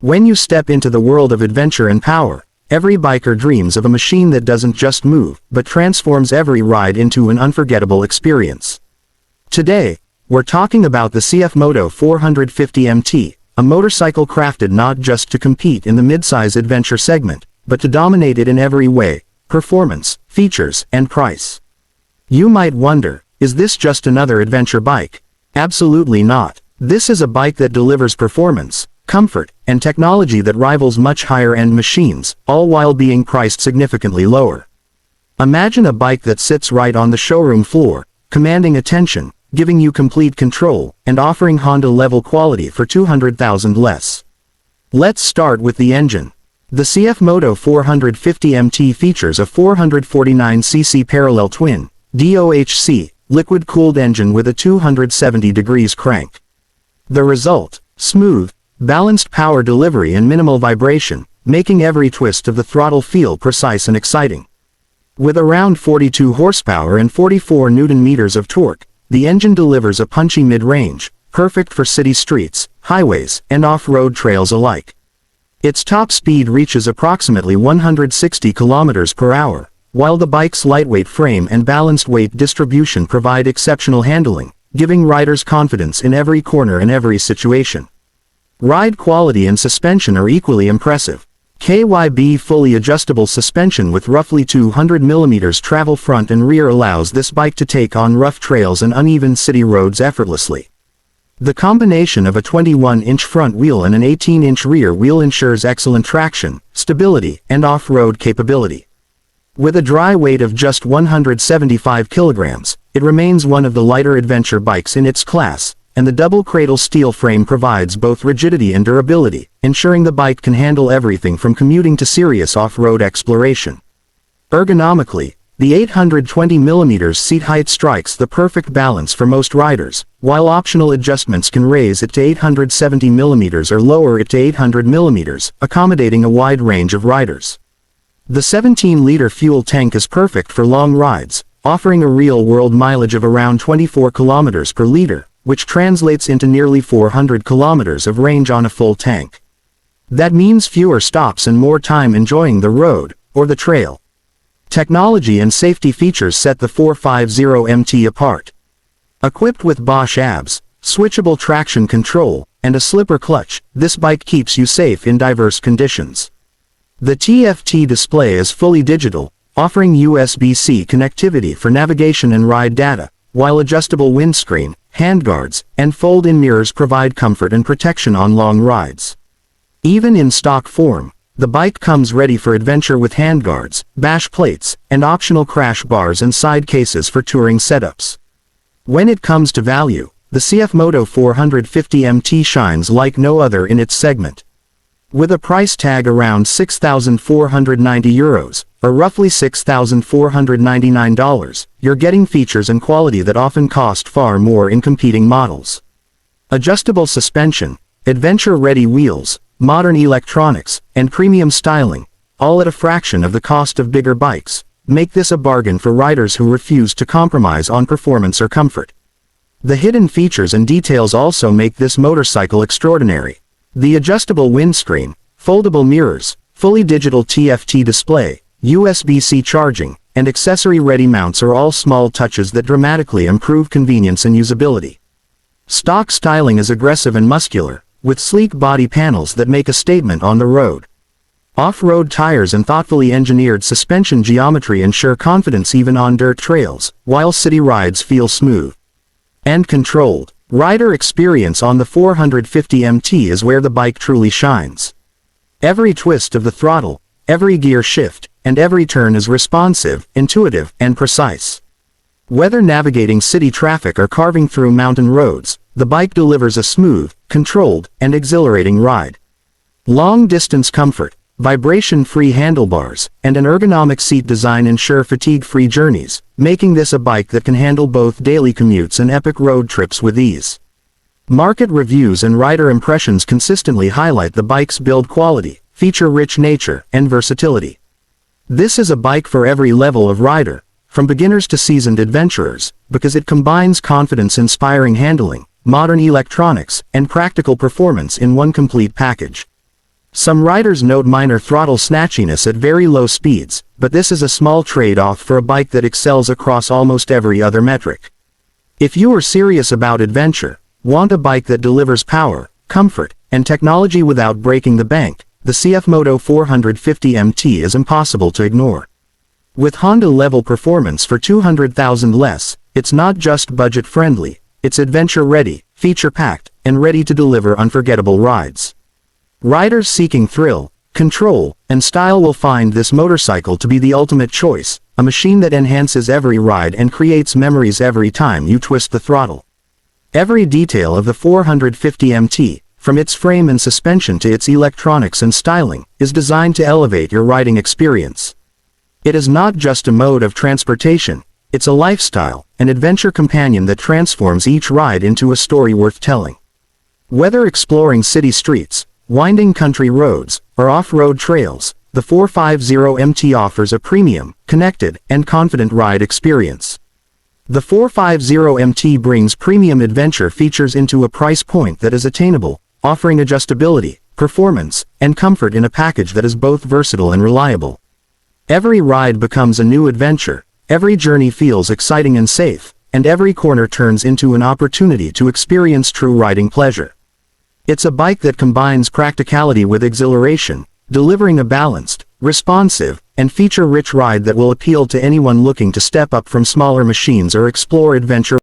When you step into the world of adventure and power, every biker dreams of a machine that doesn't just move, but transforms every ride into an unforgettable experience. Today, we're talking about the CFMOTO 450MT, a motorcycle crafted not just to compete in the midsize adventure segment, but to dominate it in every way: performance, features, and price. You might wonder, is this just another adventure bike? Absolutely not. This is a bike that delivers performance, comfort, and technology that rivals much higher-end machines, all while being priced significantly lower. Imagine a bike that sits right on the showroom floor, commanding attention, giving you complete control, and offering Honda-level quality for $200,000 less. Let's start with the engine. The CFMOTO 450MT features a 449cc parallel twin, DOHC, liquid-cooled engine with a 270 degrees crank. The result: smooth, balanced power delivery and minimal vibration, making every twist of the throttle feel precise and exciting. With around 42 horsepower and 44 Nm of torque, the engine delivers a punchy mid-range, perfect for city streets, highways, and off-road trails alike. Its top speed reaches approximately 160 km per hour, while the bike's lightweight frame and balanced weight distribution provide exceptional handling, giving riders confidence in every corner and every situation. Ride quality and suspension are equally impressive. KYB fully adjustable suspension with roughly 200 mm travel front and rear allows this bike to take on rough trails and uneven city roads effortlessly. The combination of a 21-inch front wheel and an 18-inch rear wheel ensures excellent traction, stability, and off-road capability. With a dry weight of just 175 kilograms, it remains one of the lighter adventure bikes in its class, and the double cradle steel frame provides both rigidity and durability, ensuring the bike can handle everything from commuting to serious off-road exploration. Ergonomically, the 820 mm seat height strikes the perfect balance for most riders, while optional adjustments can raise it to 870 mm or lower it to 800 mm, accommodating a wide range of riders. The 17-liter fuel tank is perfect for long rides, offering a real-world mileage of around 24 km per liter, which translates into nearly 400 km of range on a full tank. That means fewer stops and more time enjoying the road, or the trail. Technology and safety features set the 450MT apart. Equipped with Bosch ABS, switchable traction control, and a slipper clutch, this bike keeps you safe in diverse conditions. The TFT display is fully digital, offering USB-C connectivity for navigation and ride data, while adjustable windscreen, handguards, and fold-in mirrors provide comfort and protection on long rides. Even in stock form, the bike comes ready for adventure with handguards, bash plates, and optional crash bars and side cases for touring setups. When it comes to value, the CFMOTO 450MT shines like no other in its segment. With a price tag around €6,490, or roughly $6,499, you're getting features and quality that often cost far more in competing models. Adjustable suspension, adventure-ready wheels, modern electronics, and premium styling, all at a fraction of the cost of bigger bikes, make this a bargain for riders who refuse to compromise on performance or comfort. The hidden features and details also make this motorcycle extraordinary. The adjustable windscreen, foldable mirrors, fully digital TFT display, USB-C charging, and accessory-ready mounts are all small touches that dramatically improve convenience and usability. Stock styling is aggressive and muscular, with sleek body panels that make a statement on the road. Off-road tires and thoughtfully engineered suspension geometry ensure confidence even on dirt trails, while city rides feel smooth and controlled. Rider experience on the 450MT is where the bike truly shines. Every twist of the throttle, every gear shift, and every turn is responsive, intuitive, and precise. Whether navigating city traffic or carving through mountain roads, the bike delivers a smooth, controlled, and exhilarating ride. Long-distance comfort, vibration-free handlebars, and an ergonomic seat design ensure fatigue-free journeys, making this a bike that can handle both daily commutes and epic road trips with ease. Market reviews and rider impressions consistently highlight the bike's build quality, feature-rich nature, and versatility. This is a bike for every level of rider, from beginners to seasoned adventurers, because it combines confidence-inspiring handling, modern electronics, and practical performance in one complete package. Some riders note minor throttle snatchiness at very low speeds, but this is a small trade-off for a bike that excels across almost every other metric. If you are serious about adventure, want a bike that delivers power, comfort, and technology without breaking the bank, the CFMOTO 450MT is impossible to ignore. With Honda-level performance for $200,000 less, it's not just budget-friendly, it's adventure-ready, feature-packed, and ready to deliver unforgettable rides. Riders seeking thrill, control, and style will find this motorcycle to be the ultimate choice, a machine that enhances every ride and creates memories every time you twist the throttle. Every detail of the 450MT, from its frame and suspension to its electronics and styling, is designed to elevate your riding experience. It is not just a mode of transportation, it's a lifestyle, an adventure companion that transforms each ride into a story worth telling. Whether exploring city streets, winding country roads, or off-road trails, the 450MT offers a premium, connected, and confident ride experience. The 450MT brings premium adventure features into a price point that is attainable, offering adjustability, performance, and comfort in a package that is both versatile and reliable. Every ride becomes a new adventure, every journey feels exciting and safe, and every corner turns into an opportunity to experience true riding pleasure. It's a bike that combines practicality with exhilaration, delivering a balanced, responsive, and feature-rich ride that will appeal to anyone looking to step up from smaller machines or explore adventure